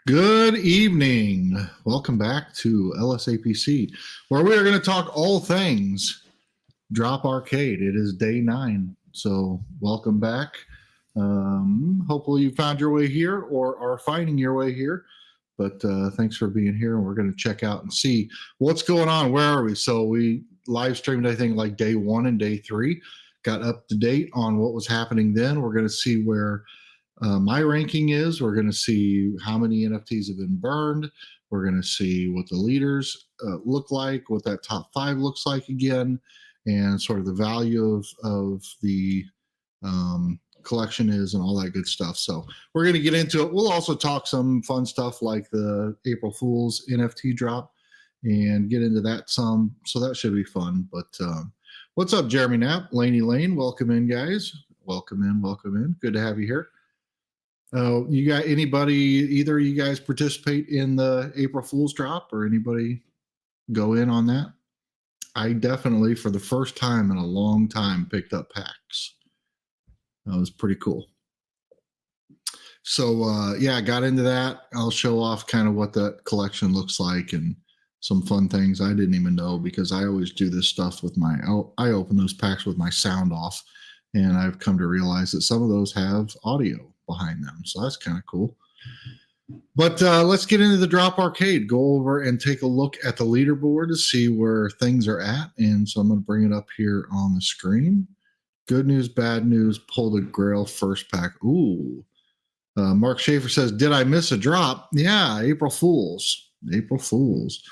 Good evening. Welcome back to LSAPC, where we are going to talk all things Drop Arcade. It is day 9, so welcome back. Hopefully you found your way here or are finding your way here, but thanks for being here, and we're going to check out and see what's going on. Where are we? So we live streamed, I think, like day 1 and day 3, got up to date on what was happening then. We're going to see where my ranking is. We're going to see how many NFTs have been burned. We're going to see what the leaders look like, what that top 5 looks like again, and sort of the value of the collection is and all that good stuff. So we're going to get into it. We'll also talk some fun stuff like the April Fool's NFT drop and get into that some. So that should be fun. But what's up, Jeremy Knapp, Laney Lane? Welcome in, guys. Welcome in. Good to have you here. You got anybody, either of you guys participate in the April Fool's drop or anybody go in on that? I definitely, for the first time in a long time, picked up packs. That was pretty cool. So, yeah, I got into that. I'll show off kind of what that collection looks like and some fun things I didn't even know, because I always do this stuff with I open those packs with my sound off, and I've come to realize that some of those have audio behind them, so that's kind of cool. But let's get into the Drop Arcade. Go over and take a look at the leaderboard to see where things are at. And so I'm going to bring it up here on the screen. Good news, bad news. Pull the Grail first pack. Ooh. Mark Schaefer says, did I miss a drop? Yeah, April Fool's. It was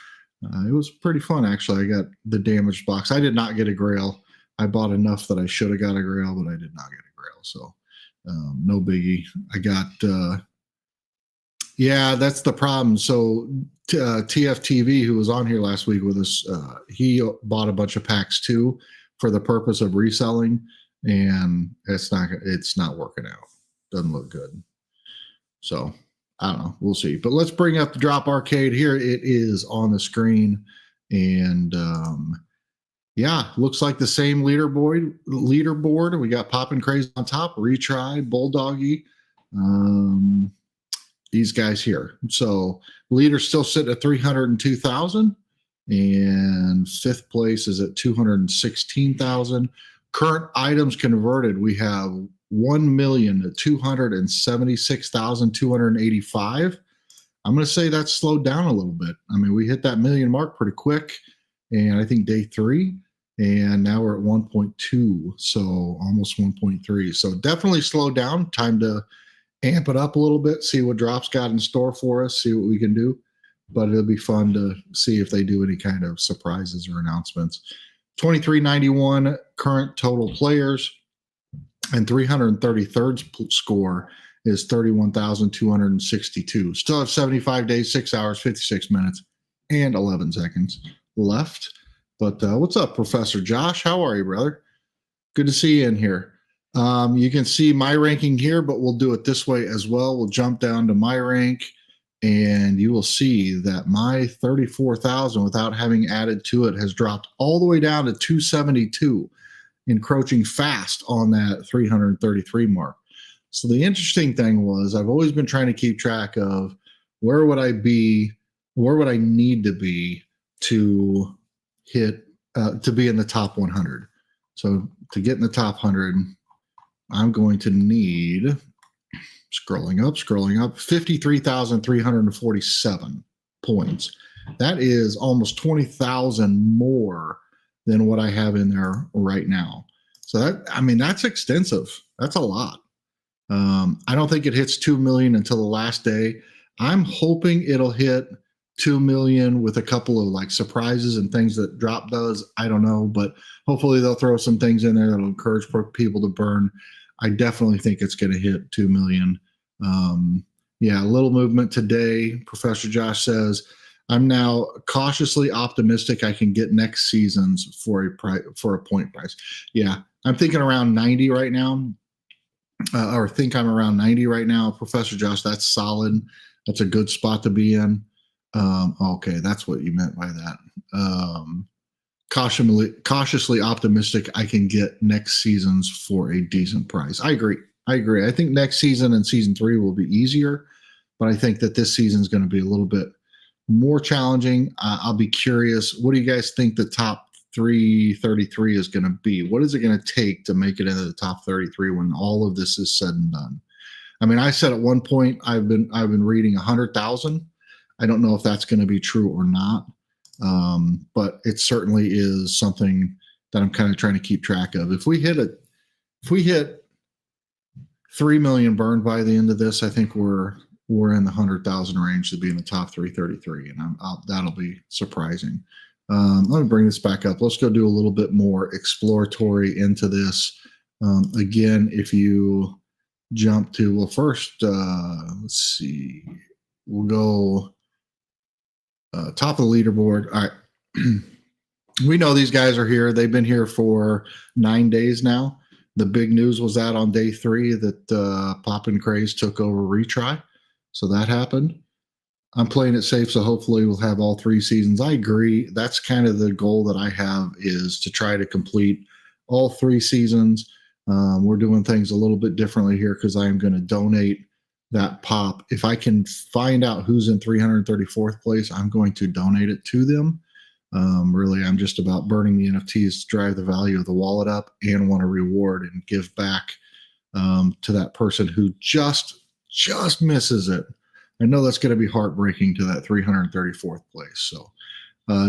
pretty fun, actually. I got the damaged box. I did not get a Grail. I bought enough that I should have got a Grail, but I did not get a Grail. So no biggie. I got, yeah, that's the problem. So TFTV, who was on here last week with us, he bought a bunch of packs too for the purpose of reselling, and it's not working out. Doesn't look good. So I don't know. We'll see. But let's bring up the Drop Arcade here. It is on the screen, and yeah, looks like the same leaderboard. We got Poppin' Crazy on top, Retry, Bulldoggy, these guys here. So leaders still sit at 302,000, and 5th place is at 216,000. Current items converted, we have 1,276,285. I'm going to say that's slowed down a little bit. I mean, we hit that million mark pretty quick, and I think day 3. And now we're at 1.2, so almost 1.3. So definitely slowed down. Time to amp it up a little bit, see what Dropp's got in store for us, see what we can do. But it'll be fun to see if they do any kind of surprises or announcements. 2391 current total players, and 333rd score is 31,262. Still have 75 days, 6 hours, 56 minutes, and 11 seconds left. But what's up, Professor Josh? How are you, brother? Good to see you in here. You can see my ranking here, but we'll do it this way as well. We'll jump down to my rank, and you will see that my 34,000, without having added to it, has dropped all the way down to 272, encroaching fast on that 333 mark. So the interesting thing was, I've always been trying to keep track of where would I need to be to hit to be in the top 100. So to get in the top 100, I'm going to need, scrolling up, 53,347 points. That is almost 20,000 more than what I have in there right now. So that's extensive. That's a lot. I don't think it hits 2 million until the last day. I'm hoping it'll hit 2 million with a couple of like surprises and things that Droppp does. I don't know, but hopefully they'll throw some things in there that'll encourage people to burn. I definitely think it's going to hit 2 million. Yeah, a little movement today. Professor Josh says, I'm now cautiously optimistic I can get next season's for a point price. Yeah, I'm thinking around 90 right now, or think I'm around 90 right now. Professor Josh, that's solid. That's a good spot to be in. Okay, that's what you meant by that. Cautiously optimistic I can get next season's for a decent price. I agree. I think next season and season 3 will be easier. but I think that this season is going to be a little bit more challenging. I'll be curious. What do you guys think the top 333 is going to be? What is it going to take to make it into the top 33 when all of this is said and done? I mean, I said at one point I've been reading 100,000. I don't know if that's going to be true or not, but it certainly is something that I'm kind of trying to keep track of. If we hit 3 million burned by the end of this, I think we're in the 100,000 range to be in the top 333, and that'll be surprising. Let me bring this back up. Let's go do a little bit more exploratory into this. Again, if you jump to, well, first, let's see, we'll go top of the leaderboard. All right. We know these guys are here. They've been here for 9 days now. The big news was that on day 3 that Pop and Craze took over retry. So that happened. I'm playing it safe, so hopefully we'll have all 3 seasons. I agree. That's kind of the goal that I have, is to try to complete all 3 seasons. We're doing things a little bit differently here because I am going to donate that pop. If I can find out who's in 334th place, I'm going to donate it to them. Really, I'm just about burning the NFTs to drive the value of the wallet up and want to reward and give back to that person who just misses it. I know that's going to be heartbreaking to that 334th place. So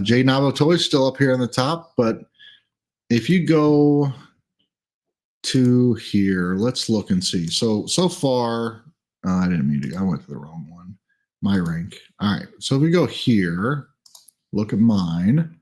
J Navo Toys still up here on the top, but if you go to here, let's look and see. So far, I didn't mean to. I went to the wrong one. My rank. All right. So if we go here, look at mine.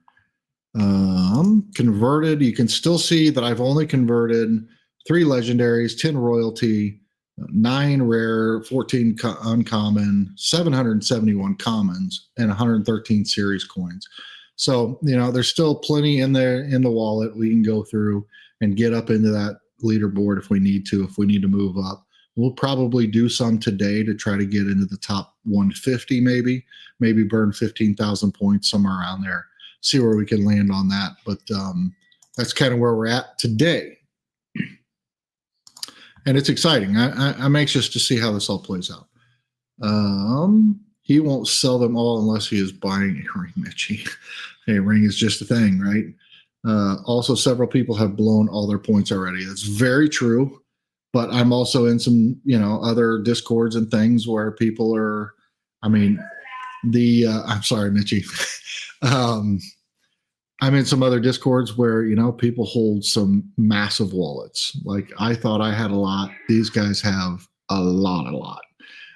Converted. You can still see that I've only converted 3 legendaries, 10 royalty, 9 rare, 14 uncommon, 771 commons, and 113 series coins. So, there's still plenty in there in the wallet we can go through and get up into that leaderboard if we need to move up. We'll probably do some today to try to get into the top 150, maybe burn 15,000 points, somewhere around there. See where we can land on that. But that's kind of where we're at today. And it's exciting. I'm anxious to see how this all plays out. He won't sell them all unless he is buying a ring, Mitchie. Hey, ring is just a thing, right? Also, several people have blown all their points already. That's very true. But I'm also in some, other discords and things where people are, I'm sorry, Mitchie. I'm in some other discords where, people hold some massive wallets. Like, I thought I had a lot. These guys have a lot.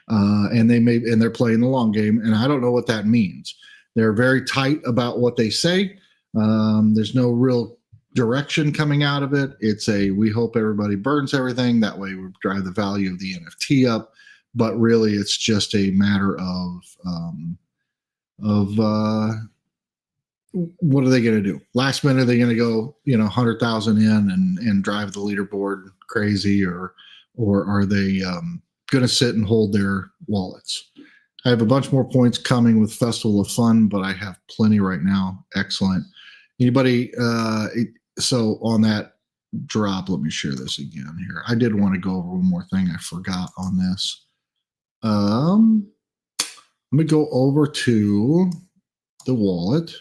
And they're playing the long game. And I don't know what that means. They're very tight about what they say. There's no real direction coming out of it. It's we hope everybody burns everything. That way we drive the value of the NFT up. But really, it's just a matter of what are they going to do? Last minute, are they going to go, 100,000 in and drive the leaderboard crazy, or are they going to sit and hold their wallets? I have a bunch more points coming with Festival of Fun, but I have plenty right now. Excellent. Anybody? So on that drop, let me share this again here. I did want to go over one more thing I forgot on this. Let me go over to the wallet.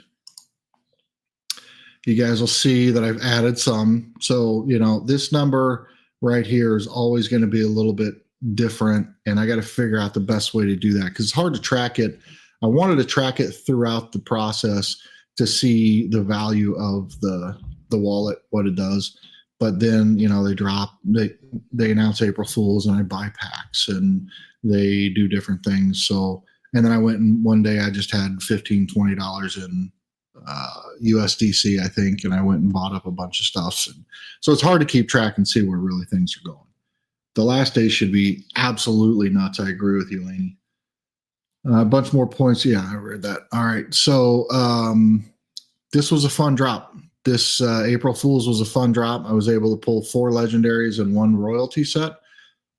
You guys will see that I've added some. So, this number right here is always going to be a little bit different, and I got to figure out the best way to do that because it's hard to track it. I wanted to track it throughout the process to see the value of the wallet, what it does. But then, they announce April Fools and I buy packs and they do different things. So, and then I went and one day I just had $15, $20 in USDC, I think, and I went and bought up a bunch of stuff. And so it's hard to keep track and see where really things are going. The last day should be absolutely nuts. I agree with you, Lainey. A bunch more points. Yeah, I read that. All right. So this was a fun drop. This April Fools was a fun drop. I was able to pull 4 legendaries and 1 royalty set.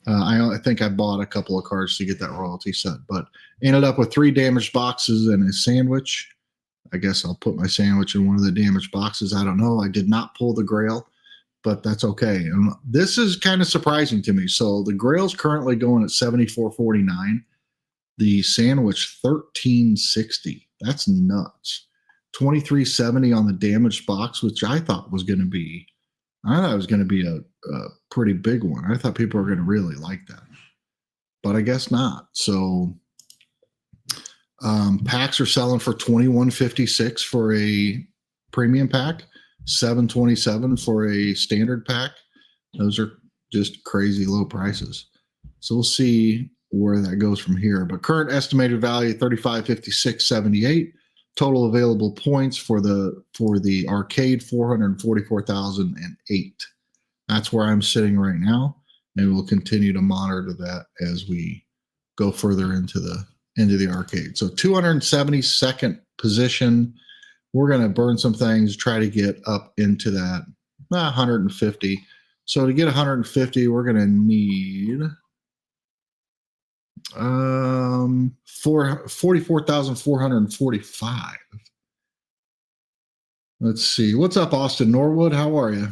I think I bought a couple of cards to get that royalty set, but ended up with 3 damaged boxes and a sandwich. I guess I'll put my sandwich in one of the damaged boxes. I don't know. I did not pull the Grail, but that's okay. And this is kind of surprising to me. So the Grail's currently going at $74.49. The sandwich, 1360. That's nuts. 2370 on the damaged box, which I thought was going to be a pretty big one. I thought people were going to really like that, but I guess not. So packs are selling for 2156 for a premium pack, 727 for a standard pack. Those are just crazy low prices. So we'll see where that goes from here. But current estimated value 3556.78. Total available points for the arcade 444,008. That's where I'm sitting right now, and we'll continue to monitor that as we go further into the arcade. So 272nd position. We're going to burn some things, try to get up into that 150. So to get 150, we're going to need 44,445. Let's see. What's up, Austin Norwood? How are you?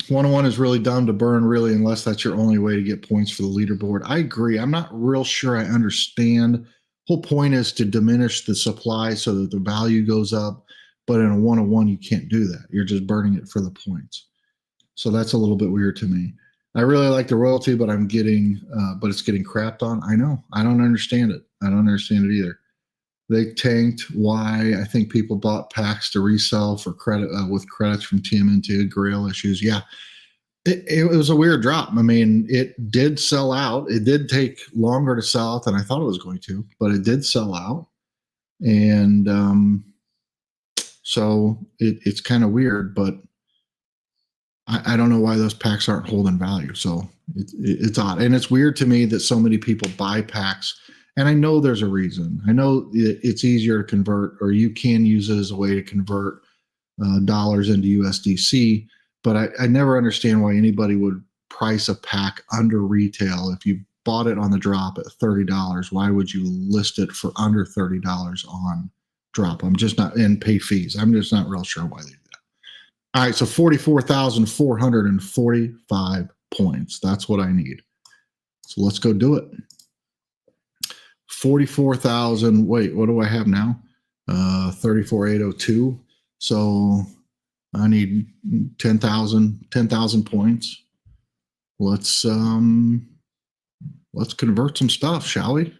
101 is really dumb to burn, really, unless that's your only way to get points for the leaderboard. I agree. I'm not real sure I understand. Whole point is to diminish the supply so that the value goes up. But in a 101, you can't do that. You're just burning it for the points. So that's a little bit weird to me. I really like the royalty, but it's getting crapped on. I know. I don't understand it. I don't understand it either. They tanked. Why? I think people bought packs to resell for credit with credits from TMNT, Grail issues. Yeah, it was a weird drop. I mean, it did sell out. It did take longer to sell out than I thought it was going to, but it did sell out. And so it's kind of weird, but I don't know why those packs aren't holding value. So it's odd. And it's weird to me that so many people buy packs. And I know there's a reason. I know it's easier to convert, or you can use it as a way to convert dollars into USDC. But I never understand why anybody would price a pack under retail. If you bought it on the drop at $30, why would you list it for under $30 on Droppp? I'm just not, and pay fees. I'm just not real sure why they do that. All right, so 44,445 points. That's what I need. So let's go do it. 44,000. Wait, what do I have now? 34,802. So I need 10,000 points. Let's convert some stuff, shall we?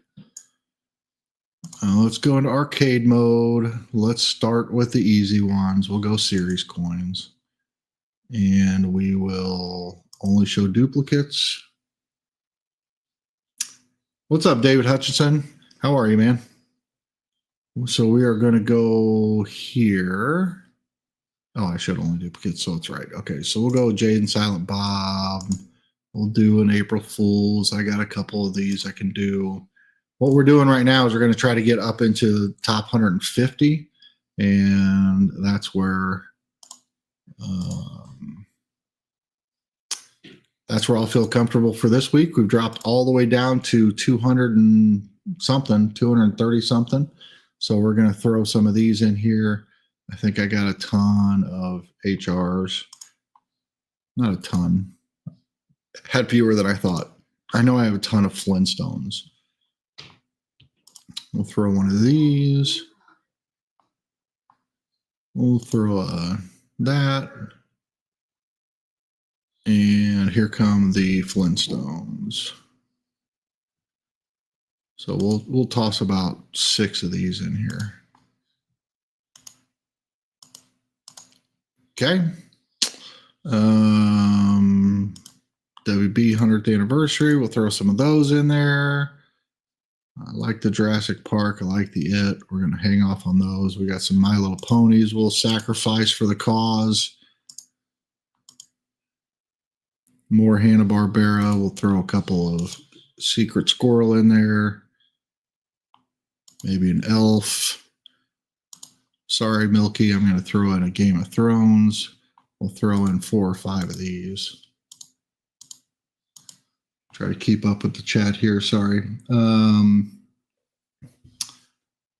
Let's go into arcade mode. Let's start with the easy ones. We'll go series coins, and we will only show duplicates. What's up, David Hutchinson? How are you, man? So we are going to go here. Oh, I should only duplicates, so it's right. Okay, so we'll go Jaden Silent Bob. We'll do an April Fool's. I got a couple of these I can do. What we're doing right now is we're going to try to get up into the top 150, and that's where I'll feel comfortable for this week. We've dropped all the way down to 200 and something, 230 something. So we're going to throw some of these in here. I think I got a ton of HRs. Not a ton. Had fewer than I thought. I know I have a ton of Flintstones. We'll throw one of these. We'll throw that. And here come the Flintstones. So we'll toss about 6 of these in here. Okay. WB 100th anniversary. We'll throw some of those in there. I like the Jurassic Park. I like the It. We're going to hang off on those. We got some My Little Ponies we'll sacrifice for the cause. More Hanna-Barbera. We'll throw a couple of Secret Squirrel in there. Maybe an Elf. Sorry, Milky. I'm going to throw in a Game of Thrones. We'll throw in 4 or 5 of these. Try to keep up with the chat here. Sorry.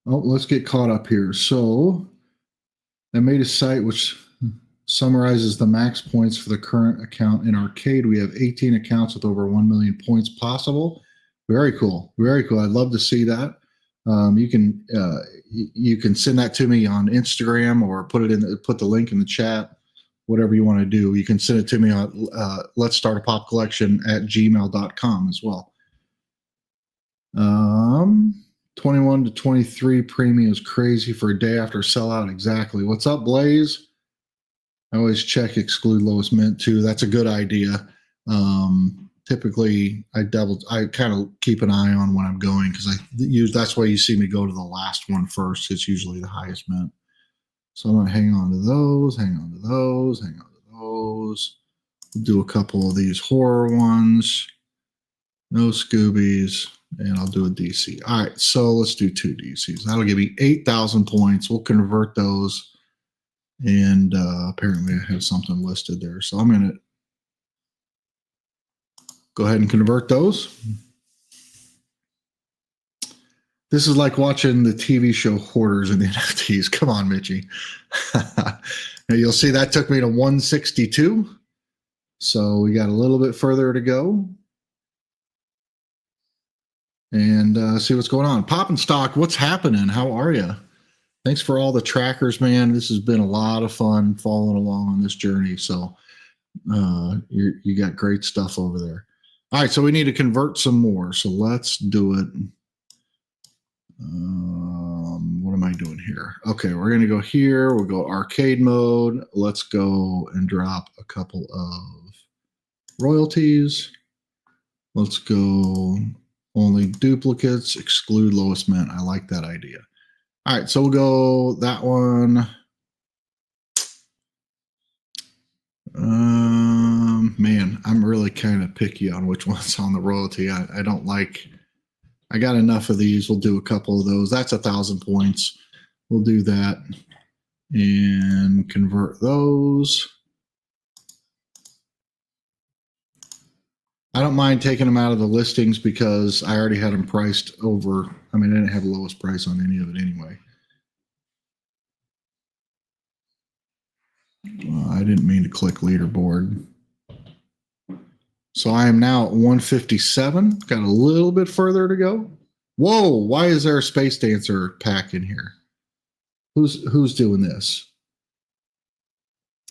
Let's get caught up here. So I made a site which summarizes the max points for the current account in arcade. We have 18 accounts with over 1 million points possible. Very cool. Very cool. I'd love to see that. You can send that to me on Instagram or put the link in the chat, whatever you want to do. You can send it to me on let's start a pop collection at gmail.com as well. 21 to 23 premium is crazy for a day after sellout. Exactly. What's up, Blaze? I always check exclude lowest mint too. That's a good idea. Typically I kind of keep an eye on when I'm going because that's why you see me go to the last one first. It's usually the highest mint. So I'm going to hang on to those, hang on to those, hang on to those. We'll do a couple of these horror ones. No Scoobies, and I'll do a DC. All right, so let's do 2 DCs. That'll give me 8,000 points. We'll convert those. And apparently I have something listed there. So I'm going to go ahead and convert those. This is like watching the TV show Hoarders and the NFTs. Come on, Mitchie. Now you'll see that took me to 162. So we got a little bit further to go. And see what's going on. Pop and Stock, what's happening? How are you? Thanks for all the trackers, man. This has been a lot of fun following along on this journey. So you got great stuff over there. All right, so we need to convert some more. So let's do it. What am I doing here? Okay, we're going to go here. We'll go arcade mode. Let's go and drop a couple of royalties. Let's go only duplicates, exclude lowest mint. I like that idea. All right, so we'll go that one. Man, I'm really kind of picky on which one's on the royalty. I don't like. I got enough of these. We'll do a couple of those. That's 1,000 points. We'll do that and convert those. I don't mind taking them out of the listings because I already had them priced over. I mean, I didn't have the lowest price on any of it anyway. I didn't mean to click leaderboard. So I am now at 157. Got a little bit further to go. Whoa, why is there a Space Dancer pack in here? Who's doing this?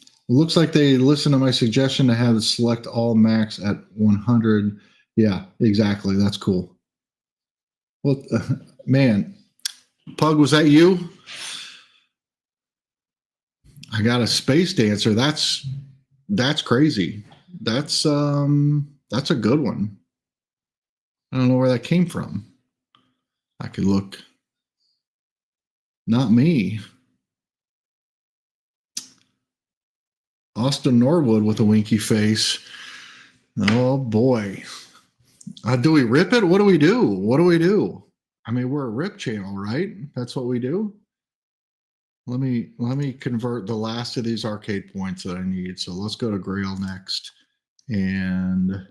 It looks like they listened to my suggestion to have it select all max at 100. Yeah, exactly. That's cool. Well, man, Pug, was that you? I got a Space Dancer. That's crazy. That's a good one. I don't know where that came from. I could look. Not me. Austin Norwood with a winky face. Oh boy. Do we rip it? What do we do? What do we do? I mean, we're a rip channel, right? That's what we do. Let me convert the last of these arcade points that I need. So let's go to Grail next. And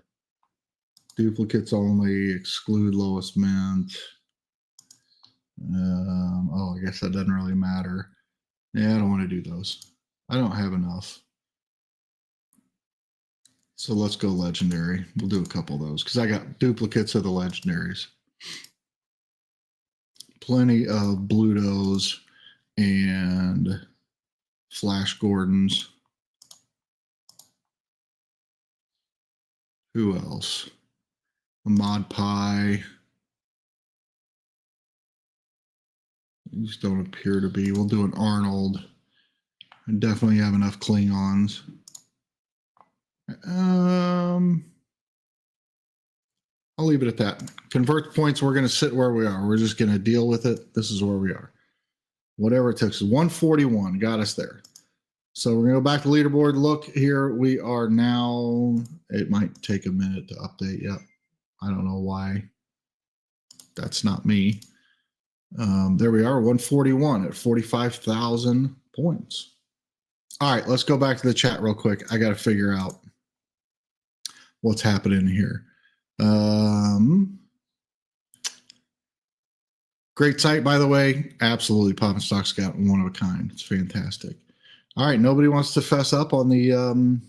duplicates only, exclude lowest mint. I guess that doesn't really matter. Yeah, I don't want to do those. I don't have enough. So let's go legendary. We'll do a couple of those because I got duplicates of the legendaries. Plenty of Blutos and Flash Gordons. Who else? A Mod Pie. These don't appear to be. We'll do an Arnold. I definitely have enough Klingons. I'll leave it at that. Convert points. We're going to sit where we are. We're just going to deal with it. This is where we are. Whatever it takes. 141 got us there. So we're going to go back to leaderboard. Look here. We are now. It might take a minute to update. Yep. I don't know why. That's not me. There we are. 141 at 45,000 points. All right. Let's go back to the chat real quick. I got to figure out what's happening here. Great site, by the way. Absolutely. Pop and Stock's got one of a kind. It's fantastic. All right. Nobody wants to fess up on the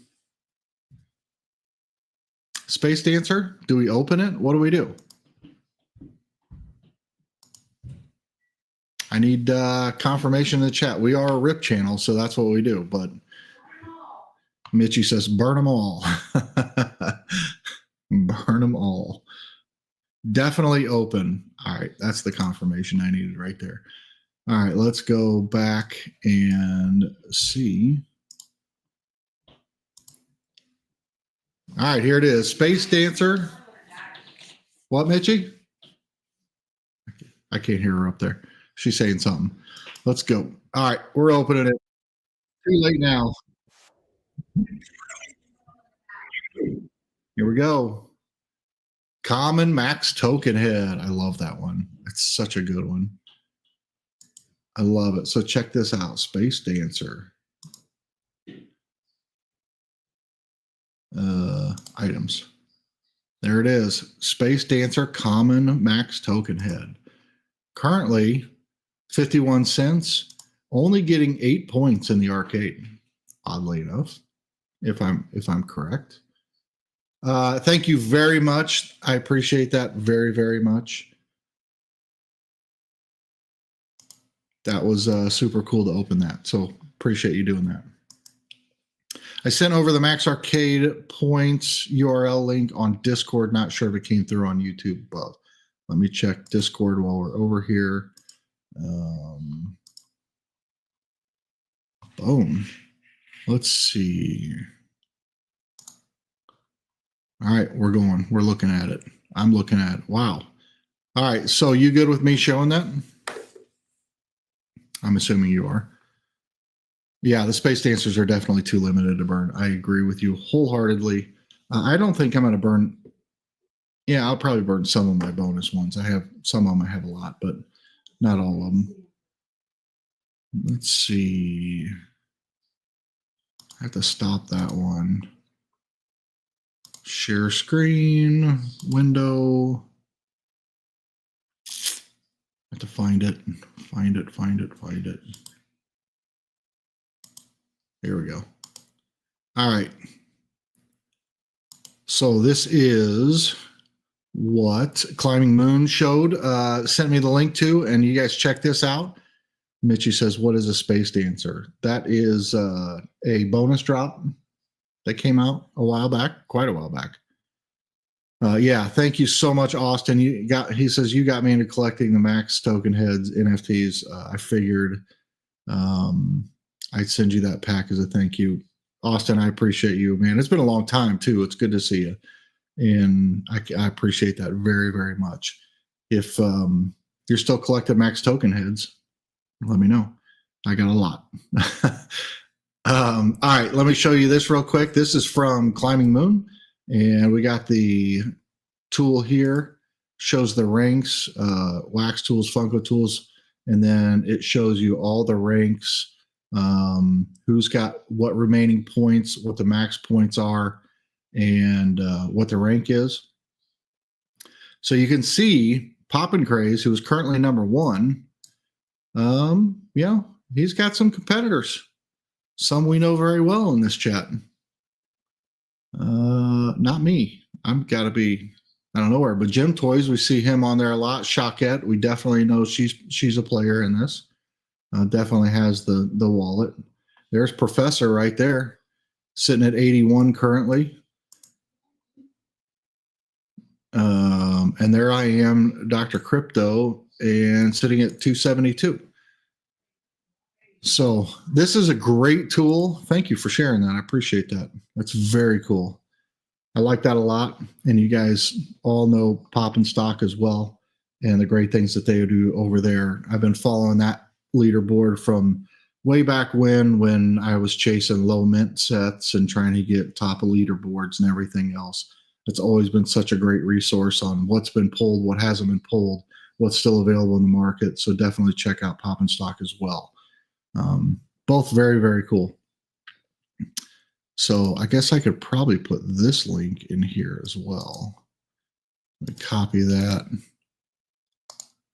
Space Dancer. Do we open it? What do we do? I need confirmation in the chat. We are a RIP channel, so that's what we do. But Mitchie says, burn them all. Burn them all. Definitely open. All right, that's the confirmation I needed right there. All right, let's go back and see. All right, here it is. Space Dancer. What, Mitchie? I can't hear her up there. She's saying something. Let's go. All right, we're opening it. Too late now. Here we go. Common Max Token Head. I love that one. It's such a good one. I love it. So check this out. Space Dancer. Items. There it is. Space Dancer Common Max Token Head. Currently 51 cents, only getting 8 points in the arcade, oddly enough, if I'm correct. Thank you very much. I appreciate that very, very much. That was super cool to open that. So appreciate you doing that. I sent over the Max Arcade points URL link on Discord. Not sure if it came through on YouTube, but let me check Discord while we're over here. Boom. Let's see. All right, we're going. We're looking at it. I'm looking at it. Wow. All right, so you good with me showing that? I'm assuming you are. Yeah, the Space Dancers are definitely too limited to burn. I agree with you wholeheartedly. I don't think I'm going to burn. Yeah, I'll probably burn some of my bonus ones. I have some of them. I have a lot, but not all of them. Let's see. I have to stop that one. Share screen, window. I have to find it. Find it. Here we go. All right. So this is what Climbing Moon showed, sent me the link to, and you guys check this out. Mitchie says, what is a Space Dancer? That is a bonus drop that came out a while back, quite a while back. Yeah, thank you so much, Austin. He says you got me into collecting the Max Token Heads NFTs. I figured I'd send you that pack as a thank you. Austin, I appreciate you, man. It's been a long time too. It's good to see you. And I appreciate that very, very much. If you're still collecting Max Token Heads, let me know. I got a lot. All right, let me show you this real quick. This is from Climbing Moon, and we got the tool here. Shows the ranks, wax tools, Funko tools, and then it shows you all the ranks, who's got what remaining points, what the max points are, and what the rank is. So you can see Poppin' Craze, who is currently number 1. Yeah, he's got some competitors. Some we know very well in this chat. Not me. I'm got to be, I don't know where, but Gem Toys, we see him on there a lot. Shockette, we definitely know she's a player in this. Definitely has the wallet. There's Professor right there, sitting at 81 currently. And there I am, Dr. Crypto, and sitting at 272. So this is a great tool. Thank you for sharing that. I appreciate that. That's very cool. I like that a lot. And you guys all know Pop and Stock as well, and the great things that they do over there. I've been following that leaderboard from way back when I was chasing low mint sets and trying to get top of leaderboards and everything else. It's always been such a great resource on what's been pulled, what hasn't been pulled, what's still available in the market. So definitely check out Pop and Stock as well. Both very, very cool. So I guess I could probably put this link in here as well. Let me copy that.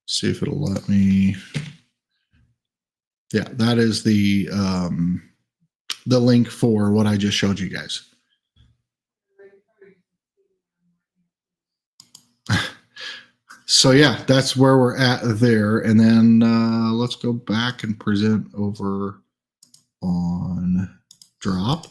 See if it'll let me. Yeah, that is the link for what I just showed you guys. So yeah, that's where we're at there. And then let's go back and present over on Droppp.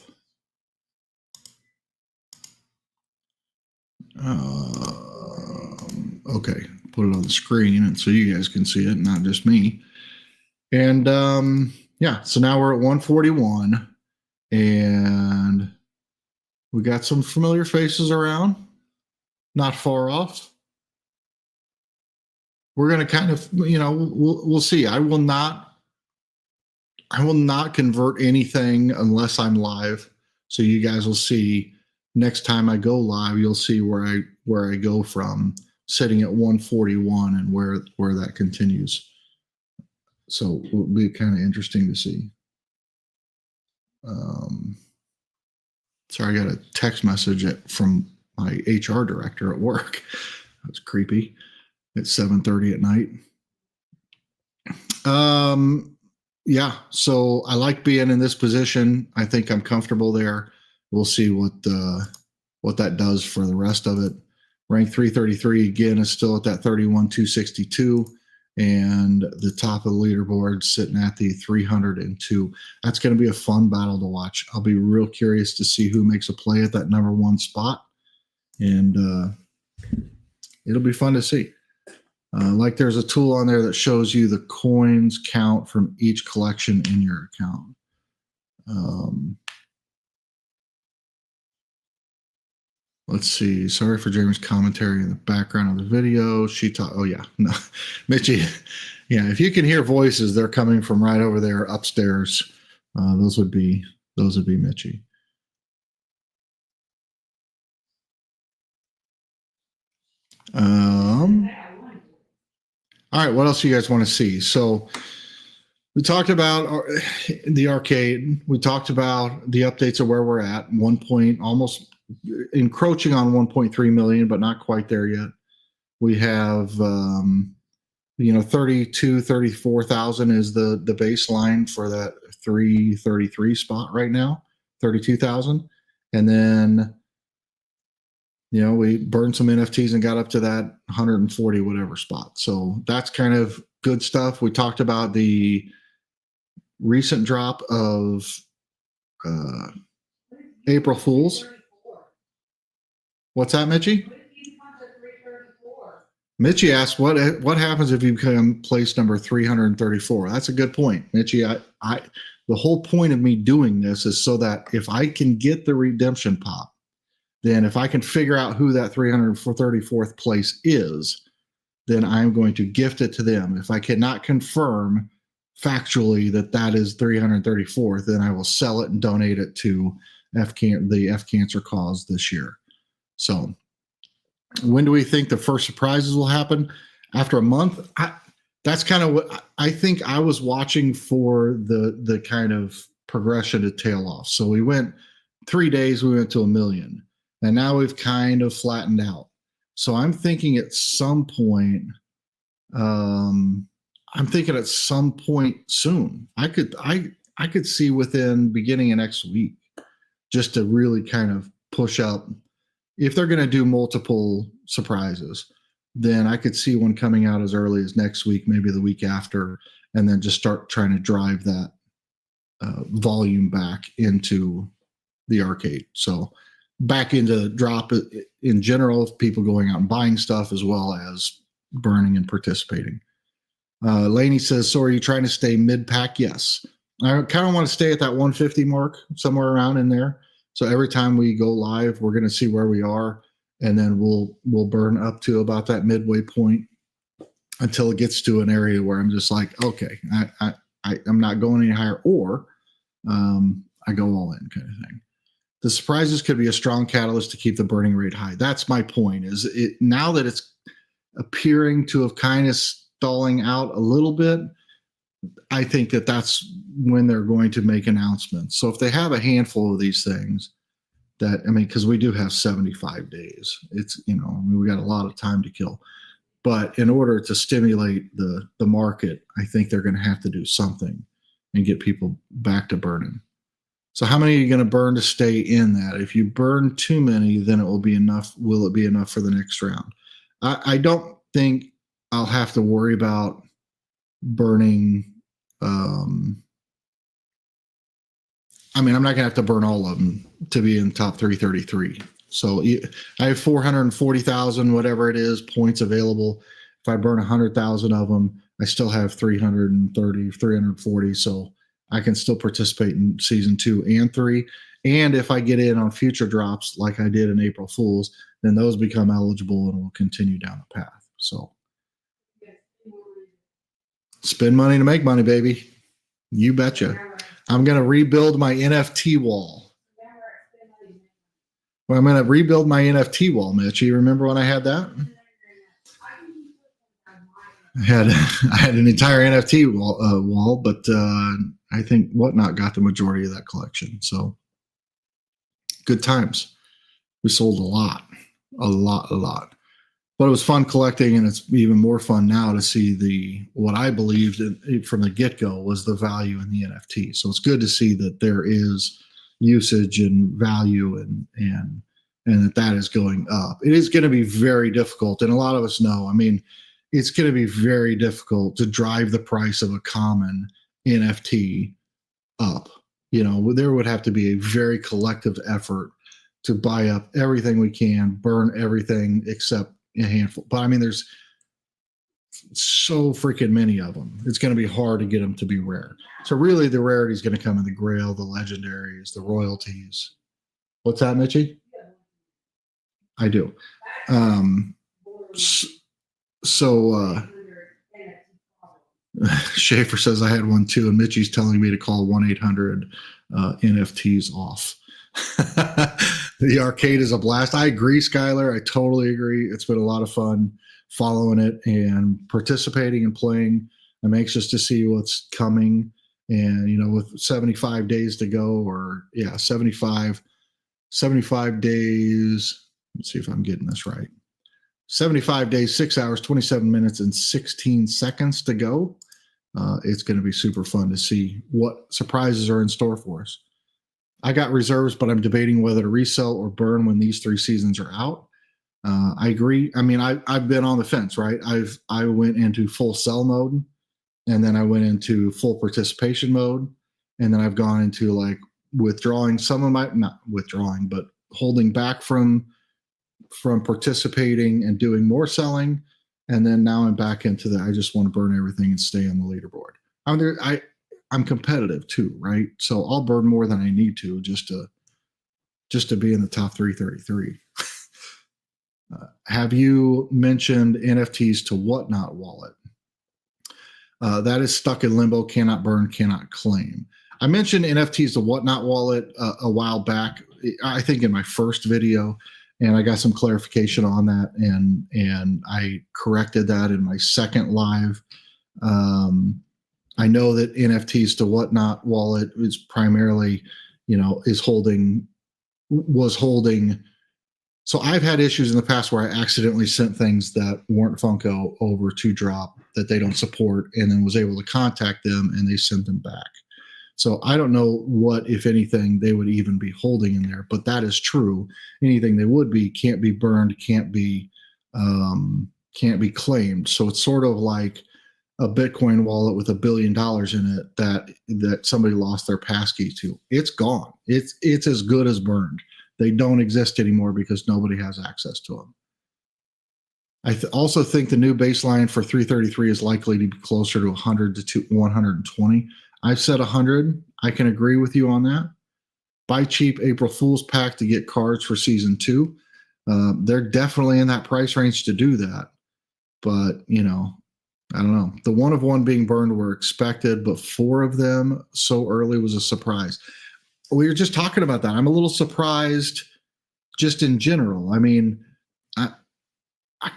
Okay, put it on the screen and so you guys can see it, not just me. And yeah, so now we're at 141 and we got some familiar faces around, not far off. We're going to kind of, we'll see. I will not convert anything unless I'm live. So you guys will see next time I go live, you'll see where I go from sitting at 141 and where that continues. So it'll be kind of interesting to see. Sorry, I got a text message from my HR director at work. That's creepy. At 7:30 at night. Yeah, so I like being in this position. I think I'm comfortable there. We'll see what that does for the rest of it. Rank 333 again is still at that 31,262, and the top of the leaderboard sitting at the 302. That's going to be a fun battle to watch. I'll be real curious to see who makes a play at that number one spot, and it'll be fun to see. Like there's a tool on there that shows you the coins count from each collection in your account. Let's see. Sorry for Jamie's commentary in the background of the video. Oh yeah, no, Mitchie. Yeah, if you can hear voices, they're coming from right over there upstairs. Those would be Mitchie. All right, what else do you guys want to see? So we talked about the arcade. We talked about the updates of where we're at. Almost encroaching on 1.3 million, but not quite there yet. We have 34,000 is the baseline for that 333 spot right now. 32,000, and then we burned some NFTs and got up to that 140 whatever spot. So that's kind of good stuff. We talked about the recent drop of April Fools. What's that, Mitchie? Mitchie asked, "What happens if you become place number 334?" That's a good point, Mitchie. The whole point of me doing this is so that if I can get the redemption pop, then if I can figure out who that 334th place is, then I'm going to gift it to them. If I cannot confirm factually that is 334th, then I will sell it and donate it to the F Cancer cause this year. So when do we think the first surprises will happen? After a month? That's kind of what I think. I was watching for the kind of progression to tail off. So we went 3 days, we went to 1 million. And now we've kind of flattened out. So I'm thinking at some point, soon. I could see within beginning of next week, just to really kind of push up. If they're going to do multiple surprises, then I could see one coming out as early as next week, maybe the week after, and then just start trying to drive that volume back into the arcade. So back into Droppp in general, people going out and buying stuff as well as burning and participating. Laney says, so are you trying to stay mid-pack? Yes. I kind of want to stay at that 150 mark, somewhere around in there. So every time we go live, we're going to see where we are, and then we'll burn up to about that midway point until it gets to an area where I'm just like, okay, I'm not going any higher, or I go all in kind of thing. The surprises could be a strong catalyst to keep the burning rate high. That's my point. Is it now that it's appearing to have kind of stalling out a little bit? I think that's when they're going to make announcements. So if they have a handful of these things, because we do have 75 days, it's we got a lot of time to kill. But in order to stimulate the market, I think they're going to have to do something and get people back to burning. So how many are you going to burn to stay in that? If you burn too many, then it will be enough. Will it be enough for the next round? I don't think I'll have to worry about burning. I'm not going to have to burn all of them to be in top 333. So I have 440,000, whatever it is, points available. If I burn 100,000 of them, I still have 330, 340. So I can still participate in season 2 and 3. And if I get in on future drops like I did in April Fools, then those become eligible and will continue down the path. So spend money to make money, baby. You betcha. I'm going to rebuild my NFT wall. Well, I'm going to rebuild my NFT wall, Mitch. You remember when I had that? I had an entire NFT wall, but I think Whatnot got the majority of that collection. So good times. We sold a lot. But it was fun collecting, and it's even more fun now to see what I believed from the get-go was the value in the NFT. So it's good to see that there is usage and value and that is going up. It is going to be very difficult, and a lot of us know. It's going to be very difficult to drive the price of a common NFT up. There would have to be a very collective effort to buy up everything we can, burn everything except a handful. But there's so freaking many of them. It's going to be hard to get them to be rare. So really the rarity is going to come in the Grail, the legendaries, the royalties. What's that, Mitchie? I do. Schaefer says I had one too, and Mitchie's telling me to call 1-800 NFTs off. The arcade is a blast. I agree, Skylar. I totally agree. It's been a lot of fun following it and participating and playing. I'm anxious to see what's coming. And, with 75 days to go, 75 days. Let's see if I'm getting this right. 75 days, 6 hours, 27 minutes, and 16 seconds to go. It's going to be super fun to see what surprises are in store for us. I got reserves, but I'm debating whether to resell or burn when these 3 seasons are out. I agree. I've been on the fence, right? I went into full sell mode, and then I went into full participation mode, and then I've gone into withdrawing some of my, not withdrawing, but holding back from participating and doing more selling. And then now I'm back into I just want to burn everything and stay on the leaderboard. I'm competitive too, right? So I'll burn more than I need to just to be in the top 333. Have you mentioned NFTs to Whatnot wallet? That is stuck in limbo, cannot burn, cannot claim. I mentioned NFTs to Whatnot wallet a while back, I think in my first video, and I got some clarification on that, and I corrected that in my second live. I know that NFTs to Whatnot wallet is primarily, was holding. So I've had issues in the past where I accidentally sent things that weren't Funko over to Droppp that they don't support, and then was able to contact them and they sent them back. So I don't know what, if anything, they would even be holding in there, but that is true. Anything they would be can't be burned, can't be claimed. So it's sort of like a Bitcoin wallet with $1 billion in it that somebody lost their passkey to. It's gone. It's as good as burned. They don't exist anymore because nobody has access to them. I also think the new baseline for 333 is likely to be closer to 100 to 120. I've said 100. I can agree with you on that. Buy cheap April Fool's pack to get cards for season 2. They're definitely in that price range to do that. But, I don't know. The 1 of 1 being burned were expected, but 4 of them so early was a surprise. We were just talking about that. I'm a little surprised just in general. I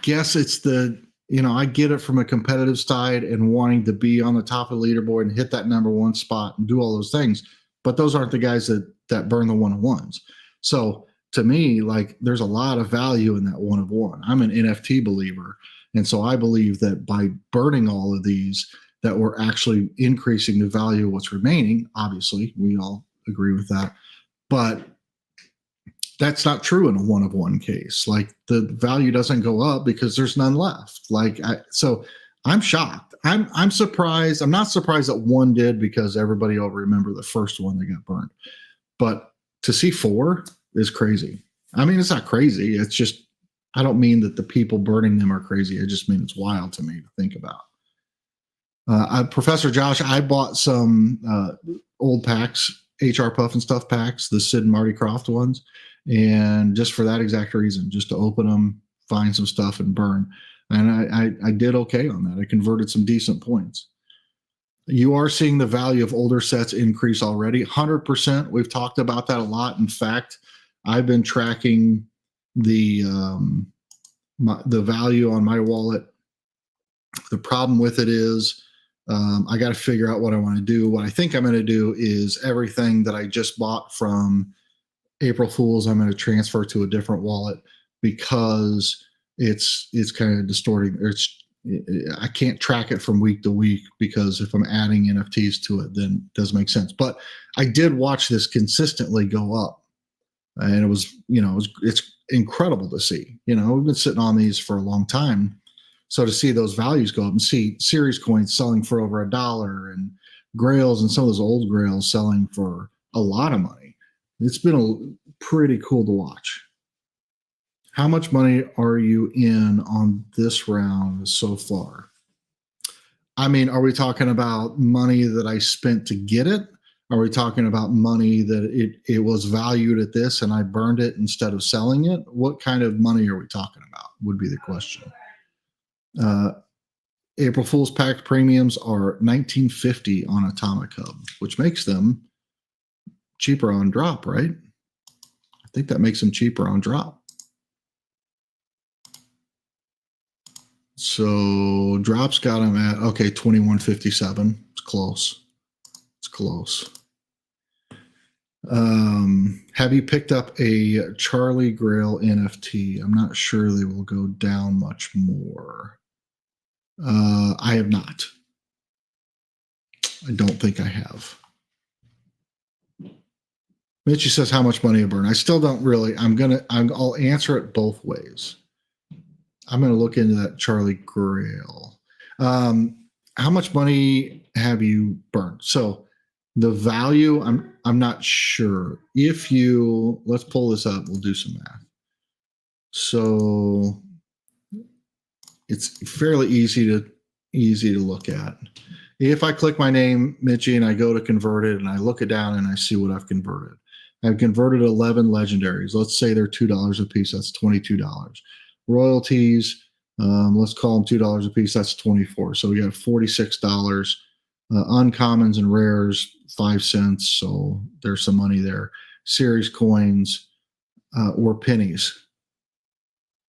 guess it's I get it from a competitive side and wanting to be on the top of the leaderboard and hit that number 1 spot and do all those things. But those aren't the guys that burn the 1-of-1s. So to me, there's a lot of value in that 1 of 1. I'm an NFT believer. And so I believe that by burning all of these, that we're actually increasing the value of what's remaining. Obviously, we all agree with that. But That's not true in a one of one case. Like the value doesn't go up because there's none left. So I'm shocked. I'm surprised. I'm not surprised that one did because everybody will remember the first one that got burned. But to see four is crazy. I mean, it's not crazy. It's just, I don't mean that the people burning them are crazy. I just mean it's wild to me to think about. Professor Josh, I bought some old packs, HR Puff and Stuff packs, the Sid and Marty Krofft ones. And just for that exact reason, just to open them, find some stuff and burn. And I did okay on that. I converted some decent points. You are seeing the value of older sets increase already. 100%. We've talked about that a lot. In fact, I've been tracking the value on my wallet. The problem with it is I got to figure out what I want to do. What I think I'm going to do is everything that I just bought from April Fools, I'm going to transfer to a different wallet because it's kind of distorting. I can't track it from week to week because if I'm adding NFTs to it, then it doesn't make sense. But I did watch this consistently go up, and it was, it's incredible to see. We've been sitting on these for a long time, so to see those values go up and see series coins selling for over $1 and grails and some of those old grails selling for a lot of money, it's been pretty cool to watch. How much money are you in on this round so far? I mean, are we talking about money that I spent to get it? Are we talking about money that it was valued at this and I burned it instead of selling it? What kind of money are we talking about would be the question. April Fool's Pack premiums are $19.50 on Atomic Hub, which makes them cheaper on Droppp, right? I think that makes them cheaper on Droppp. So Dropp's got them at, okay, $21.57. It's close. It's close. Have you picked up a Charlie Grail NFT? I'm not sure they will go down much more. I have not. I don't think I have. Mitchie says, how much money to burn? I still don't really. I'll answer it both ways. I'm going to look into that Charlie Grail. How much money have you burned? So the value, I'm not sure. Let's pull this up. We'll do some math. So it's fairly easy to look at. If I click my name, Mitchie, and I go to convert it and I look it down and I see what I've converted. I've converted 11 legendaries. Let's say they're $2 a piece. That's $22. Royalties, let's call them $2 a piece. That's $24. So we got $46. Uncommons and rares, 5 cents. So there's some money there. Series coins were pennies.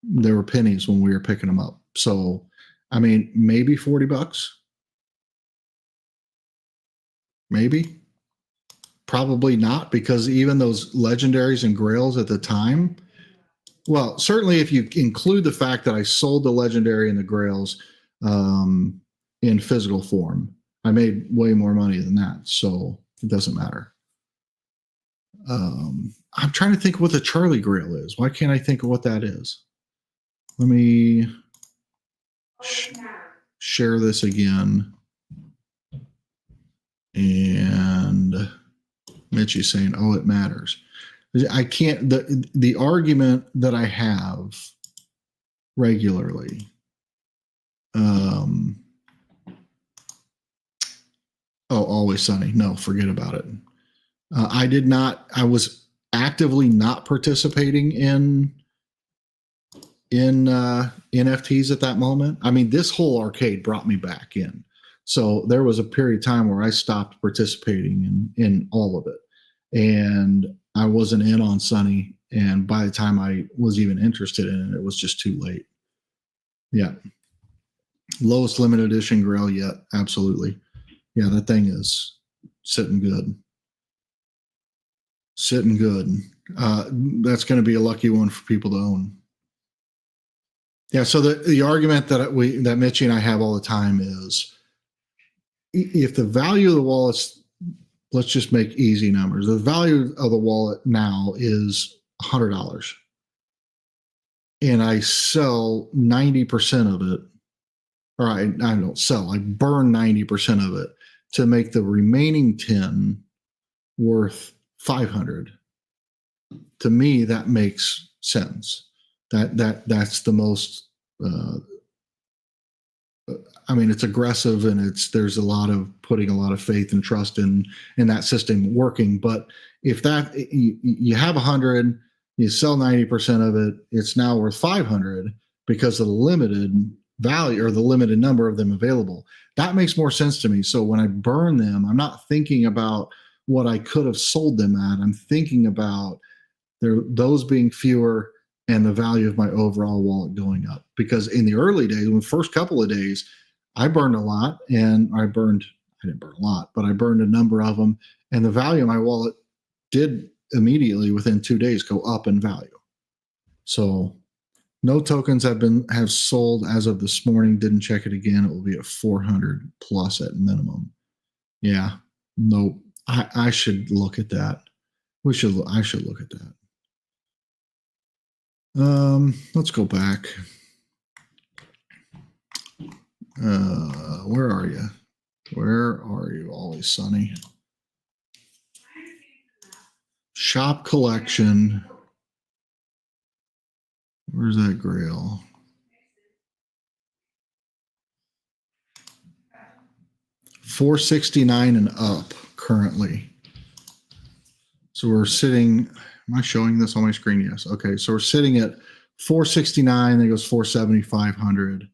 There were pennies when we were picking them up. So, I mean, maybe $40. Maybe. Probably not, because even those legendaries and grails at the time, well, certainly if you include the fact that I sold the legendary and the grails in physical form, I made way more money than that. So it doesn't matter. I'm trying to think what the Charlie Grail is. Why can't I think of what that is? Let me share this again. And Mitchie's saying, oh, it matters. I can't, the argument that I have regularly, Always Sunny. No, forget about it. I was actively not participating in NFTs at that moment. I mean, this whole arcade brought me back in. So there was a period of time where I stopped participating in all of it. And I wasn't in on Sunny. And by the time I was even interested in it, it was just too late. Yeah. Lowest limited edition Grail yet. Absolutely. Yeah, that thing is sitting good. Sitting good. That's going to be a lucky one for people to own. Yeah, so the argument that Mitchie and I have all the time is, if the value of the wallets, let's just make easy numbers. The value of the wallet now is $100 and I sell 90% of it, or I don't sell, I burn 90% of it to make the remaining 10 worth 500. To me, that makes sense. That's the most. I mean, it's aggressive, and there's a lot of putting a lot of faith and trust in that system working. But if that you have 100, you sell 90% of it, it's now worth 500 because of the limited value or the limited number of them available. That makes more sense to me. So when I burn them, I'm not thinking about what I could have sold them at. I'm thinking about those being fewer and the value of my overall wallet going up. Because in the early days, in the first couple of days, I burned a lot, and I didn't burn a lot, but I burned a number of them, and the value of my wallet did immediately within 2 days go up in value. So no tokens have sold as of this morning. Didn't check it again. It will be at 400 plus at minimum. Yeah, nope. I should look at that. I should look at that. Let's go back. Where are you? Where are you, Always Sunny? Shop collection. Where's that grail? $469 and up currently. So we're sitting. Am I showing this on my screen? Yes. Okay. So we're sitting at 469. Then it goes 470, 500.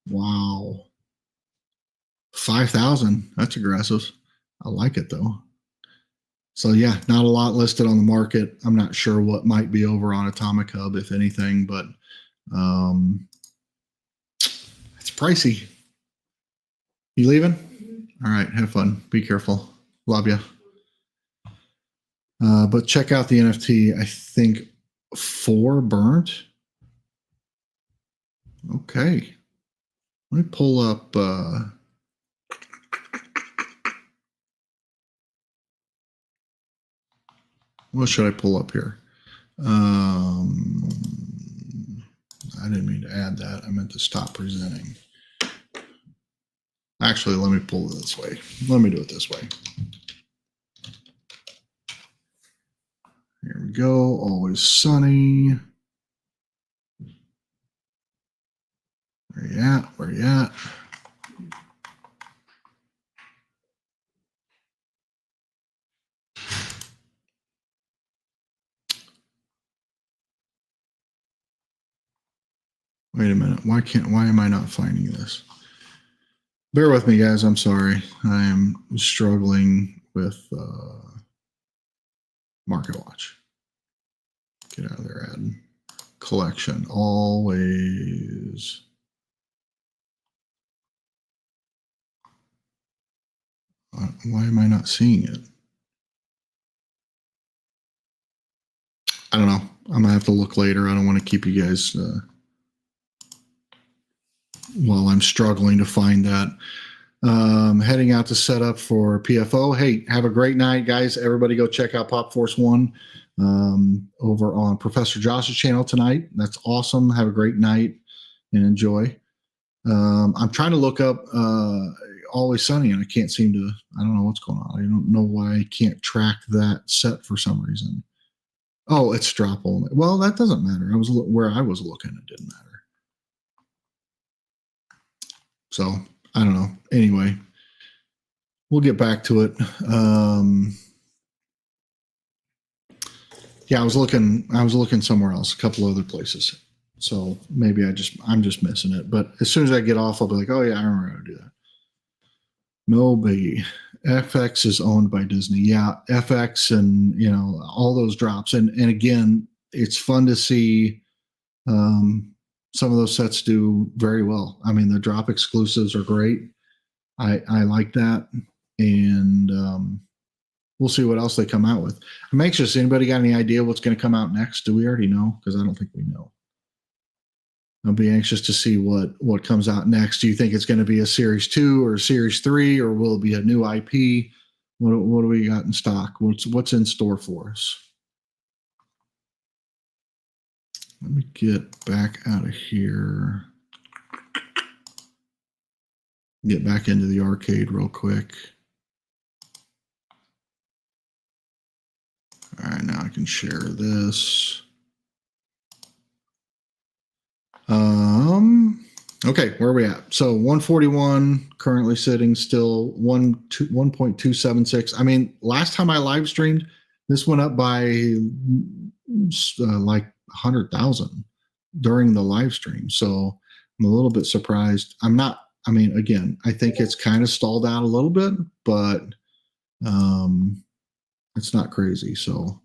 Wow. 5,000. That's aggressive. I like it though. So yeah, not a lot listed on the market. I'm not sure what might be over on Atomic Hub, if anything, but it's pricey. You leaving? All right. Have fun. Be careful. Love you. But check out the NFT. I think 4 burnt. Okay. Let me pull up. What should I pull up here? I didn't mean to add that. I meant to stop presenting. Actually, let me pull it this way. Let me do it this way. Here we go. Always Sunny. Where you at? Where you at? Wait a minute. Why am I not finding this? Bear with me, guys. I'm sorry. I am struggling with Market Watch. Get out of there, Ad. Collection. Always. Why am I not seeing it? I don't know. I'm going to have to look later. I don't want to keep you guys while I'm struggling to find that. Heading out to set up for PFO. Hey, have a great night, guys. Everybody go check out Pop Force 1 over on Professor Josh's channel tonight. That's awesome. Have a great night and enjoy. I'm trying to look up Always Sunny, and I can't seem to. I don't know what's going on. I don't know why I can't track that set for some reason. Oh, it's drop only. Well, that doesn't matter. Where I was looking, it didn't matter. So I don't know. Anyway, we'll get back to it. Yeah, I was looking somewhere else, a couple other places. So maybe I'm just missing it. But as soon as I get off, I'll be like, oh yeah, I remember how to do that. No biggie. FX is owned by Disney. Yeah, FX and all those drops. And again, it's fun to see some of those sets do very well. I mean, the drop exclusives are great. I like that. And we'll see what else they come out with. I'm anxious. Anybody got any idea what's going to come out next? Do we already know? Because I don't think we know. I'll be anxious to see what comes out next. Do you think it's going to be a Series 2 or a Series 3, or will it be a new IP? What do we got in stock? What's in store for us? Let me get back out of here. Get back into the arcade real quick. All right, now I can share this. Okay, where are we at? So 141 currently sitting still 1.276. I mean, last time I live streamed, this went up by like 100,000 during the live stream. So I'm a little bit surprised. I mean, again, I think it's kind of stalled out a little bit, but it's not crazy. So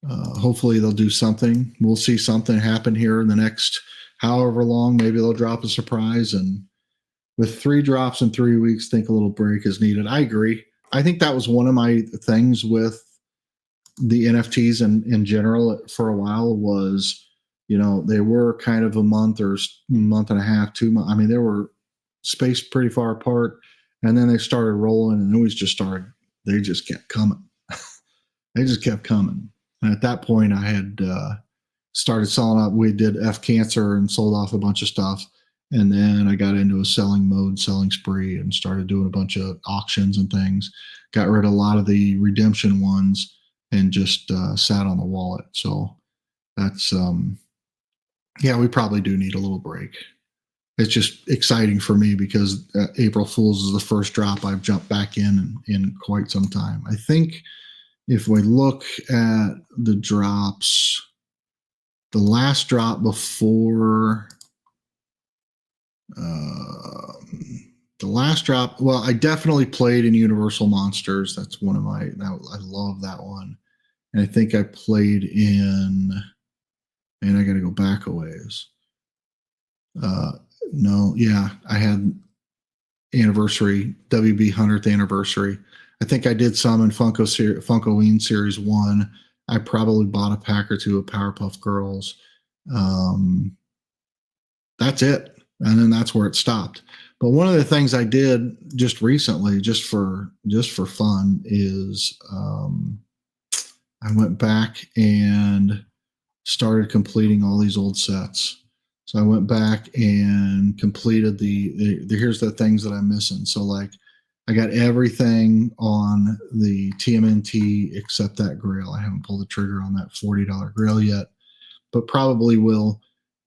hopefully they'll do something. We'll see something happen here in the next however long. Maybe they'll drop a surprise. And with 3 drops in 3 weeks, think a little break is needed. I agree. I think that was one of my things with the NFTs in general for a while was, they were kind of a month or month and a half, 2 months. I mean, they were spaced pretty far apart, and then they started rolling, and they just kept coming. They just kept coming. And at that point, I had started selling up. We did F Cancer and sold off a bunch of stuff. And then I got into a selling spree and started doing a bunch of auctions and things. Got rid of a lot of the redemption ones and just sat on the wallet. So that's, we probably do need a little break. It's just exciting for me because April Fool's is the first drop I've jumped back in quite some time. I think if we look at the drops, the last drop before well, I definitely played in Universal Monsters. That's one of I love that one. And I think I played in, and I got to go back a ways. I had anniversary, WB 100th anniversary. I think I did some in Funkoween Series 1. I probably bought a pack or two of Powerpuff Girls. That's it. And then that's where it stopped. But one of the things I did just recently, just for fun, is I went back and started completing all these old sets. So I went back and completed here's the things that I'm missing. So like I got everything on the TMNT except that grail. I haven't pulled the trigger on that $40 grail yet, but probably will.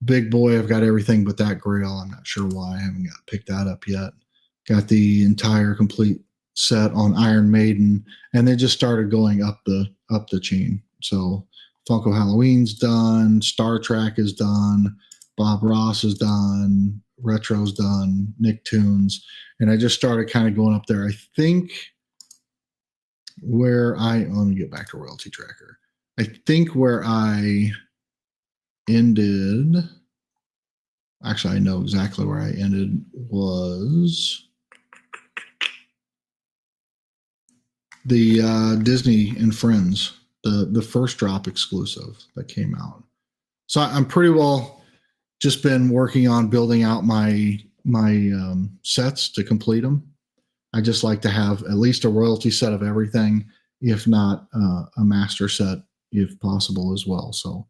Big boy, I've got everything but that grail. I'm not sure why I haven't picked that up yet. Got the entire complete set on Iron Maiden, and they just started going up the chain. So Funko Halloween's done, Star Trek is done, Bob Ross is done, Retro's done, Nicktoons, and I just started kind of going up there. I think let me get back to Royalty Tracker. I think where I ended, actually I know exactly where I ended, was the Disney and Friends, the first drop exclusive that came out. So I'm pretty well just been working on building out my sets to complete them. I just like to have at least a royalty set of everything, if not a master set, if possible as well. So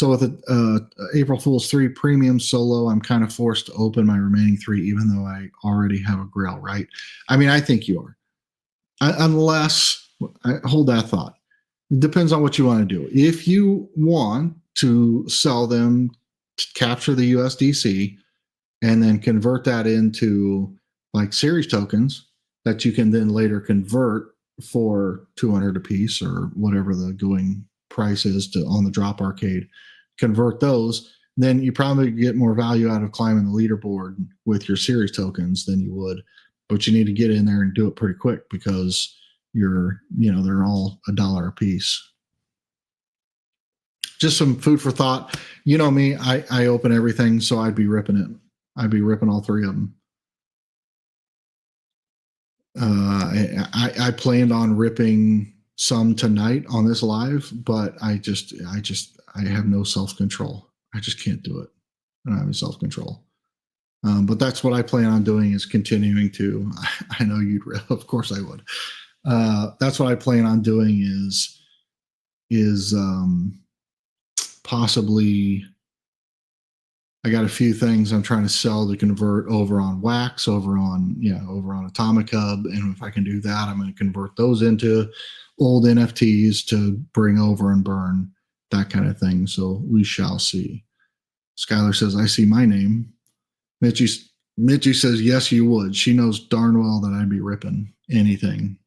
with April Fool's 3 Premium Solo, I'm kind of forced to open my remaining 3, even though I already have a grail, right? I mean, I think you are. Unless, hold that thought. It depends on what you want to do. If you want to sell them, capture the USDC, and then convert that into like series tokens that you can then later convert for 200 a piece or whatever the going price is on the Droppp arcade, convert those, then you probably get more value out of climbing the leaderboard with your series tokens than you would. But you need to get in there and do it pretty quick because they're all $1 a piece. Just some food for thought. You know me, I open everything, so I'd be ripping it. I'd be ripping all 3 of them. I planned on ripping some tonight on this live, but I have no self-control. I just can't do it. I don't have any self-control. But that's what I plan on doing, is continuing to, I know you'd rip, of course I would. That's what I plan on doing is possibly I got a few things I'm trying to sell to convert over on Wax, over on Atomic Hub, and if I can do that, I'm going to convert those into old NFTs to bring over and burn, that kind of thing. So we shall see. Skylar says, "I see my name." Mitchie says, "Yes, you would." She knows darn well that I'd be ripping anything,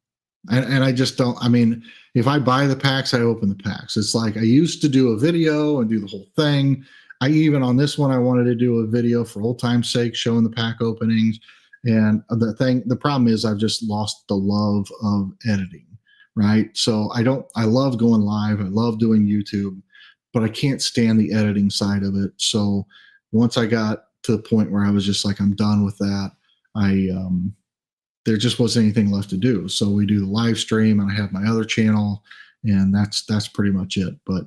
and I just don't. I mean, if I buy the packs, I open the packs. It's like I used to do a video and do the whole thing. I even on this one, I wanted to do a video for old time's sake, showing the pack openings. And the problem is I've just lost the love of editing, right? So I love going live. I love doing YouTube, but I can't stand the editing side of it. So once I got to the point where I was just like, I'm done with that. There just wasn't anything left to do. So we do the live stream, and I have my other channel, and that's pretty much it. But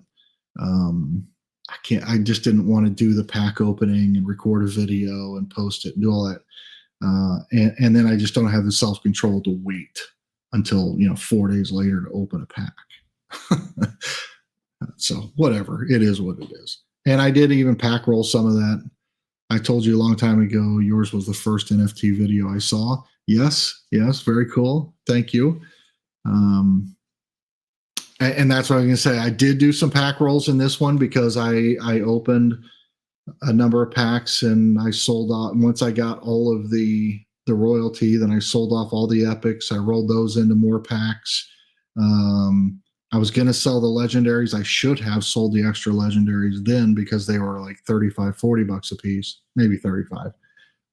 I just didn't want to do the pack opening and record a video and post it and do all that. And then I just don't have the self-control to wait until 4 days later to open a pack. So whatever, it is what it is. And I did even pack roll some of that. I told you a long time ago, yours was the first NFT video I saw. Yes, very cool. Thank you. And that's what I'm going to say. I did do some pack rolls in this one because I opened a number of packs and I sold out. And once I got all of the royalty, then I sold off all the epics. I rolled those into more packs. I was going to sell the legendaries. I should have sold the extra legendaries then because they were like $35-$40 a piece, maybe 35.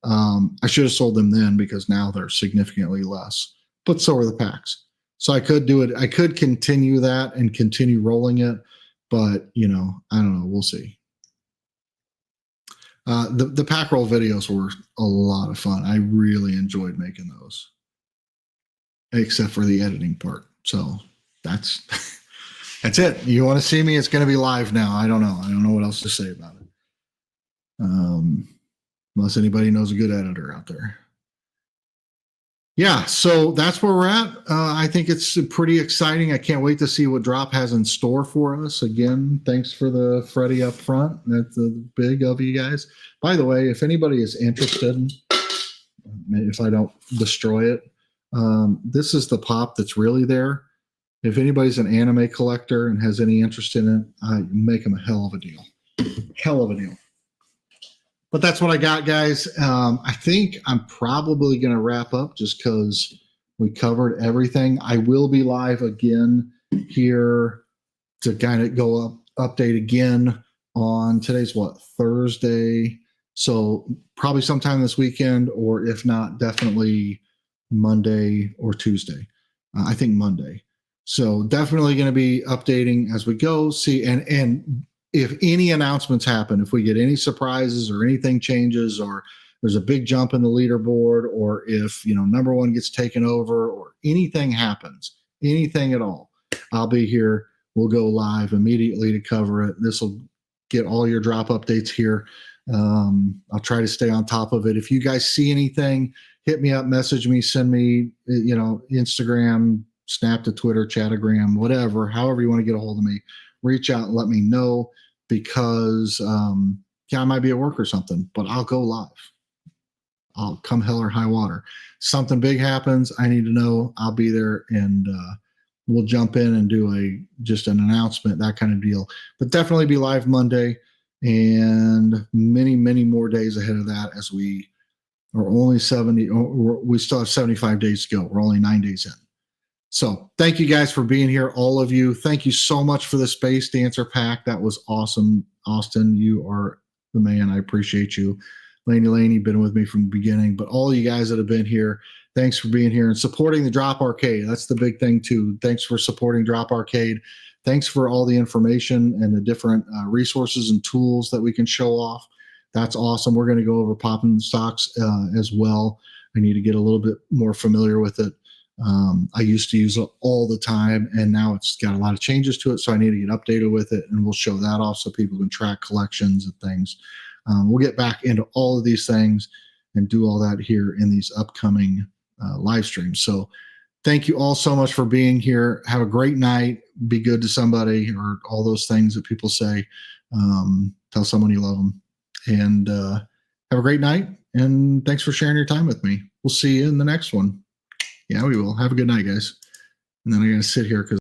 I should have sold them then because now they're significantly less, but so are the packs. So I could do it. I could continue that and continue rolling it, but I don't know. We'll see. The pack roll videos were a lot of fun. I really enjoyed making those, except for the editing part. So that's it. You want to see me? It's going to be live now. I don't know what else to say about it. Unless anybody knows a good editor out there. Yeah, so that's where we're at. I think it's pretty exciting. I can't wait to see what Droppp has in store for us. Again, thanks for the Freddie up front. That's big of you guys. By the way, if anybody is interested, if I don't destroy it, this is the pop that's really there. If anybody's an anime collector and has any interest in it, I make them a hell of a deal. Hell of a deal. But that's what I got, guys. I think I'm probably going to wrap up just because we covered everything. I will be live again here to kind of go update again on today's Thursday. So probably sometime this weekend, or if not, definitely Monday or Tuesday. I think Monday. So definitely going to be updating as we go. See, and if any announcements happen, if we get any surprises or anything changes, or there's a big jump in the leaderboard, or if number one gets taken over, or anything happens, anything at all, I'll be here. We'll go live immediately to cover it. This will get all your drop updates here. I'll try to stay on top of it. If you guys see anything, hit me up, message me, send me, Instagram, Snap to Twitter, Chatagram, whatever, however you want to get a hold of me. Reach out and let me know, because I might be at work or something, but I'll go live. I'll come hell or high water. Something big happens, I need to know. I'll be there, and we'll jump in and do just an announcement, that kind of deal. But definitely be live Monday, and many, many more days ahead of that, as we are only 70. We still have 75 days to go. We're only 9 days in. So thank you guys for being here, all of you. Thank you so much for the Space Dancer pack. That was awesome. Austin, you are the man. I appreciate you. Laney, been with me from the beginning. But all you guys that have been here, thanks for being here and supporting the Droppp Arcade. That's the big thing, too. Thanks for supporting Droppp Arcade. Thanks for all the information and the different resources and tools that we can show off. That's awesome. We're going to go over popping stocks as well. I need to get a little bit more familiar with it. I used to use it all the time, and now it's got a lot of changes to it, so I need to get updated with it, and we'll show that off so people can track collections and things. We'll get back into all of these things and do all that here in these upcoming live streams. So thank you all so much for being here. Have a great night. Be good to somebody, or all those things that people say. Tell someone you love them. And have a great night. And thanks for sharing your time with me. We'll see you in the next one. Yeah, we will. Have a good night, guys. And then I'm going to sit here because